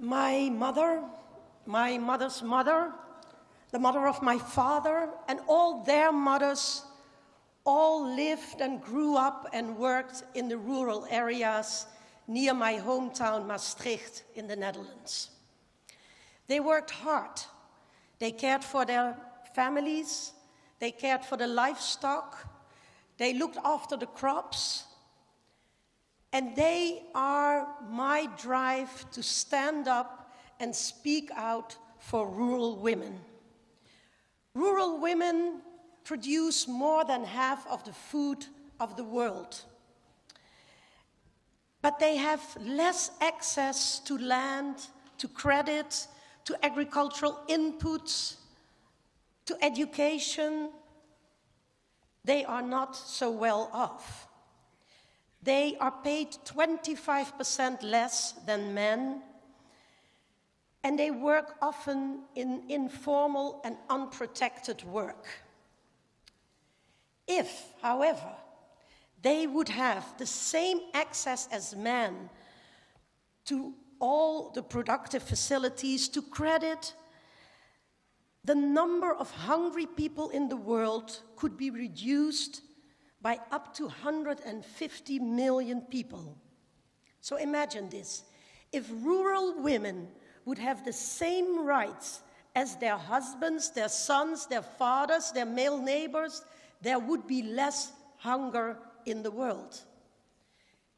My mother, my mother's mother, the mother of my father, and all their mothers all lived and grew up and worked in the rural areas near my hometown Maastricht in the Netherlands. They worked hard. They cared for their families, they cared for the livestock, they looked after the crops, and they are my drive to stand up and speak out for rural women. Rural women produce more than half of the food of the world. But they have less access to land, to credit, to agricultural inputs, to education. They are not so well off. They are paid 25% less than men, and they work often in informal and unprotected work. If, however, they would have the same access as men to all the productive facilities, to credit, the number of hungry people in the world could be reduced by up to 150 million people. So imagine this. If rural women would have the same rights as their husbands, their sons, their fathers, their male neighbors, there would be less hunger in the world.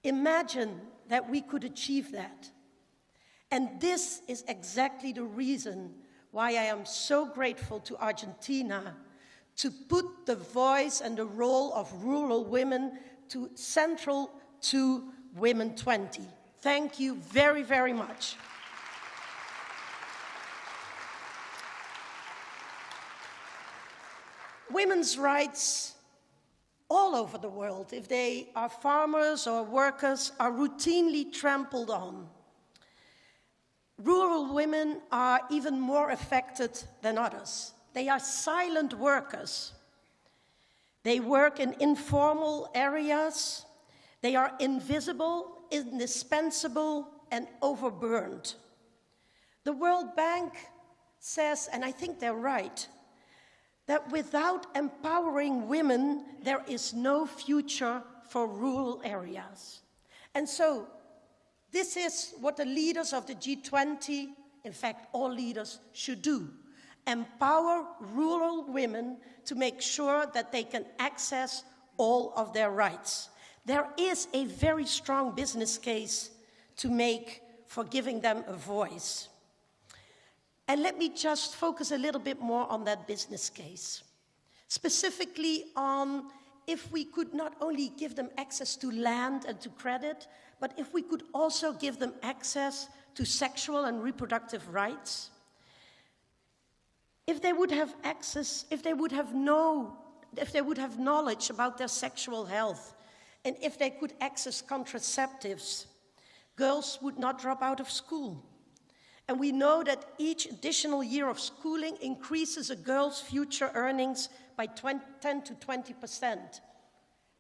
Imagine that we could achieve that. And this is exactly the reason why I am so grateful to Argentina to put the voice and the role of rural women central to Women 20. Thank you very, very much. Women's rights all over the world, if they are farmers or workers, are routinely trampled on. Rural women are even more affected than others. They are silent workers. They work in informal areas. They are invisible, indispensable, and overburdened. The World Bank says, and I think they're right, that without empowering women, there is no future for rural areas. And so, this is what the leaders of the G20, in fact, all leaders should do. Empower rural women to make sure that they can access all of their rights. There is a very strong business case to make for giving them a voice. And let me just focus a little bit more on that business case. Specifically on if we could not only give them access to land and to credit, but if we could also give them access to sexual and reproductive rights. If they would have access, if they would have knowledge about their sexual health, and if they could access contraceptives, girls would not drop out of school. And we know that each additional year of schooling increases a girl's future earnings by 10 to 20%.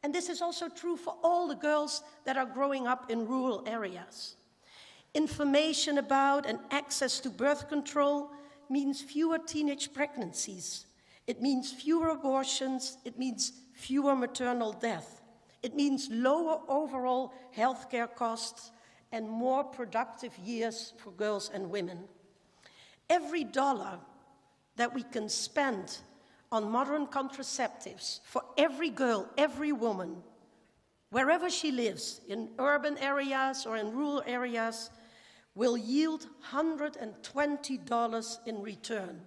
And this is also true for all the girls that are growing up in rural areas. Information about and access to birth control means fewer teenage pregnancies. It means fewer abortions. It means fewer maternal death. It means lower overall healthcare costs and more productive years for girls and women. Every dollar that we can spend on modern contraceptives for every girl, every woman, wherever she lives, in urban areas or in rural areas, will yield $120 in return.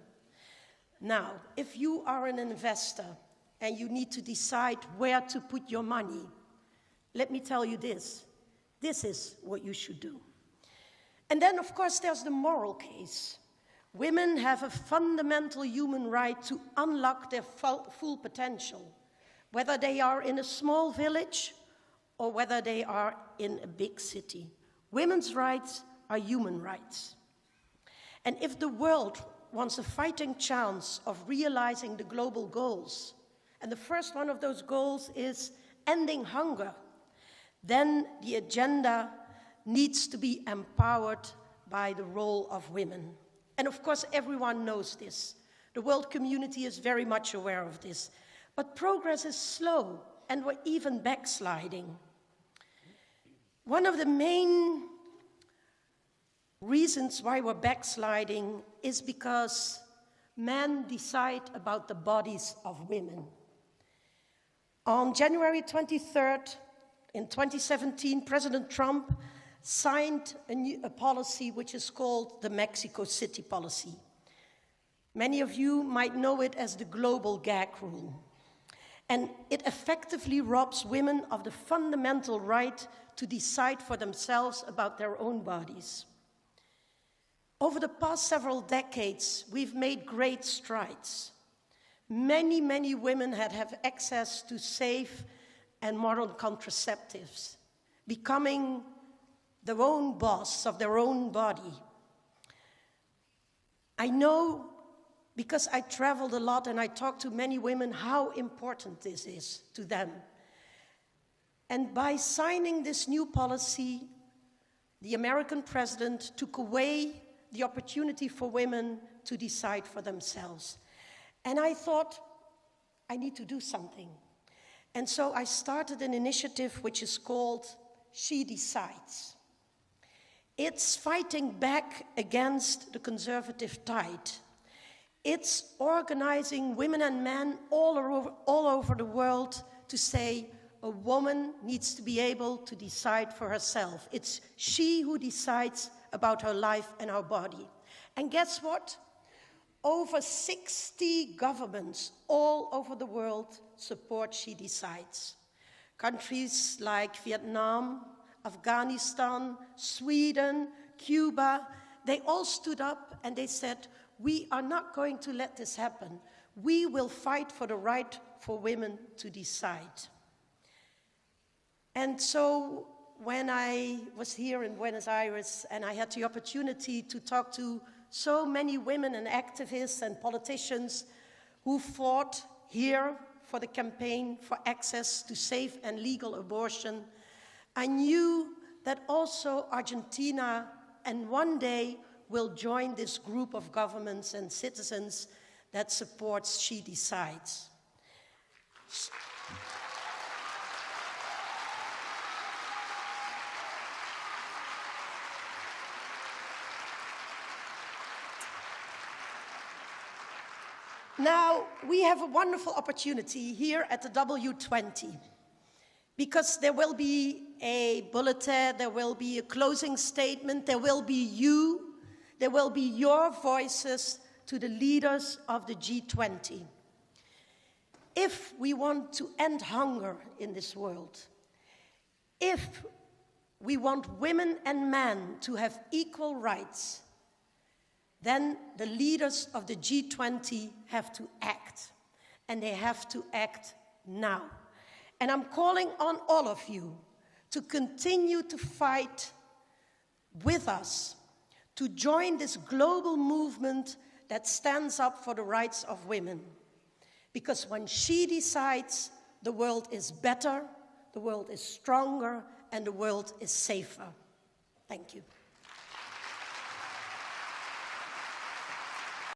Now, if you are an investor and you need to decide where to put your money, let me tell you this. This is what you should do. And then, of course, there's the moral case. Women have a fundamental human right to unlock their full potential, whether they are in a small village or whether they are in a big city. Women's rights are human rights. And if the world wants a fighting chance of realizing the global goals, and the first one of those goals is ending hunger, then the agenda needs to be empowered by the role of women. And of course, everyone knows this. The world community is very much aware of this. But progress is slow, and we're even backsliding. One of the main reasons why we're backsliding is because men decide about the bodies of women. On January 23rd, in 2017, President Trump signed a policy which is called the Mexico City policy. Many of you might know it as the global gag rule. And it effectively robs women of the fundamental right to decide for themselves about their own bodies. Over the past several decades, we've made great strides. Many, many women have access to safe and modern contraceptives, becoming their own boss of their own body. I know, because I traveled a lot and I talked to many women, how important this is to them. And by signing this new policy, the American president took away the opportunity for women to decide for themselves. And I thought, I need to do something. And so I started an initiative which is called She Decides. It's fighting back against the conservative tide. It's organizing women and men all over the world to say a woman needs to be able to decide for herself. It's she who decides about her life and her body. And guess what? Over 60 governments all over the world support She Decides. Countries like Vietnam, Afghanistan, Sweden, Cuba, they all stood up and they said, we are not going to let this happen. We will fight for the right for women to decide. And so when I was here in Buenos Aires and I had the opportunity to talk to so many women and activists and politicians who fought here for the campaign for access to safe and legal abortion, I knew that also Argentina and one day will join this group of governments and citizens that supports She Decides. Now, we have a wonderful opportunity here at the W20, because there will be a bulletin, there will be a closing statement, there will be your voices to the leaders of the G20. If we want to end hunger in this world, if we want women and men to have equal rights, then the leaders of the G20 have to act, and they have to act now. And I'm calling on all of you to continue to fight with us, to join this global movement that stands up for the rights of women. Because when she decides, the world is better, the world is stronger, and the world is safer. Thank you.